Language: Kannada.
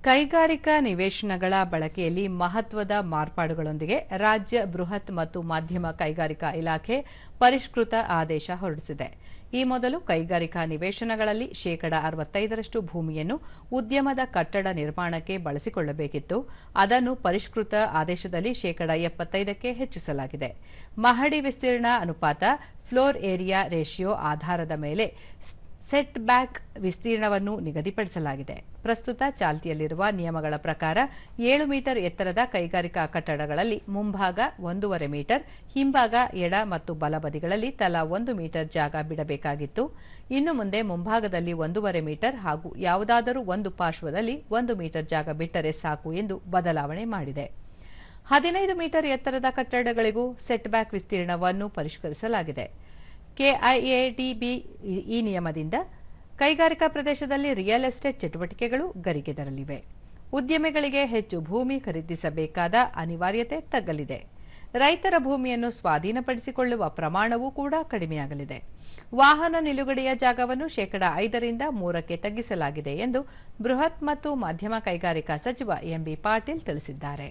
ಕೈಗಾರಿಕಾ ನಿವೇಶನಗಳ ಬಳಕೆಯಲ್ಲಿ ಮಹತ್ವದ ಮಾರ್ಪಾಡುಗಳೊಂದಿಗೆ ರಾಜ್ಯ ಬೃಹತ್ ಮತ್ತು ಮಧ್ಯಮ ಕೈಗಾರಿಕಾ ಇಲಾಖೆ ಪರಿಷ್ಕೃತ ಆದೇಶ ಹೊರಡಿಸಿದೆ. ಈ ಮೊದಲು ಕೈಗಾರಿಕಾ ನಿವೇಶನಗಳಲ್ಲಿ ಶೇಕಡಾ 65ರಷ್ಟು ಭೂಮಿಯನ್ನು ಉದ್ಯಮದ ಕಟ್ಟಡ ನಿರ್ಮಾಣಕ್ಕೆ ಬಳಸಿಕೊಳ್ಳಬೇಕಿತ್ತು. ಅದನ್ನು ಪರಿಷ್ಕೃತ ಆದೇಶದಲ್ಲಿ ಶೇಕಡಾ 75ಕ್ಕೆ ಹೆಚ್ಚಿಸಲಾಗಿದೆ. ಮಹಡಿ ವಿಸ್ತೀರ್ಣ ಅನುಪಾತ, ಫ್ಲೋರ್ ಏರಿಯಾ ರೇಷಿಯೋ ಆಧಾರದ ಮೇಲೆ ಸೆಟ್ ಬ್ಯಾಕ್ ವಿಸ್ತೀರ್ಣವನ್ನು ನಿಗದಿಪಡಿಸಲಾಗಿದೆ. ಪ್ರಸ್ತುತ ಚಾಲ್ತಿಯಲ್ಲಿರುವ ನಿಯಮಗಳ ಪ್ರಕಾರ 7 ಮೀಟರ್ ಎತ್ತರದ ಕೈಗಾರಿಕಾ ಕಟ್ಟಡಗಳಲ್ಲಿ ಮುಂಭಾಗ 1.5 ಮೀಟರ್, ಹಿಂಭಾಗ ಎಡ ಮತ್ತು ಬಲಬದಿಗಳಲ್ಲಿ ತಲಾ 1 ಮೀಟರ್ ಜಾಗ ಬಿಡಬೇಕಾಗಿತ್ತು. ಇನ್ನು ಮುಂದೆ ಮುಂಭಾಗದಲ್ಲಿ 1.5 ಮೀಟರ್ ಹಾಗೂ ಯಾವುದಾದರೂ ಒಂದು ಪಾರ್ಶ್ವದಲ್ಲಿ 1 ಮೀಟರ್ ಜಾಗ ಬಿಟ್ಟರೆ ಸಾಕು ಎಂದು ಬದಲಾವಣೆ ಮಾಡಿದೆ. 15 ಮೀಟರ್ ಎತ್ತರದ ಕಟ್ಟಡಗಳಿಗೂ ಸೆಟ್ ಬ್ಯಾಕ್ ವಿಸ್ತೀರ್ಣವನ್ನು ಪರಿಷ್ಕರಿಸಲಾಗಿದೆ. ಕೆಐಎಡಿಬಿ ಈ ನಿಯಮದಿಂದ ಕೈಗಾರಿಕಾ ಪ್ರದೇಶದಲ್ಲಿ ರಿಯಲ್ ಎಸ್ಟೇಟ್ ಚಟುವಟಿಕೆಗಳು ಗರಿಗೆದರಲಿವೆ. ಉದ್ಯಮಿಗಳಿಗೆ ಹೆಚ್ಚು ಭೂಮಿ ಖರೀದಿಸಬೇಕಾದ ಅನಿವಾರ್ಯತೆ ತಗ್ಗಲಿದೆ. ರೈತರ ಭೂಮಿಯನ್ನು ಸ್ವಾಧೀನಪಡಿಸಿಕೊಳ್ಳುವ ಪ್ರಮಾಣವೂ ಕೂಡ ಕಡಿಮೆಯಾಗಲಿದೆ. ವಾಹನ ನಿಲುಗಡೆಯ ಜಾಗವನ್ನು ಶೇಕಡಾ 5ರಿಂದ 3ಕ್ಕೆ ತಗ್ಗಿಸಲಾಗಿದೆ ಎಂದು ಬೃಹತ್ ಮತ್ತು ಮಧ್ಯಮ ಕೈಗಾರಿಕಾ ಸಚಿವ ಎಂಬಿ ಪಾಟೀಲ್ ತಿಳಿಸಿದ್ದಾರೆ.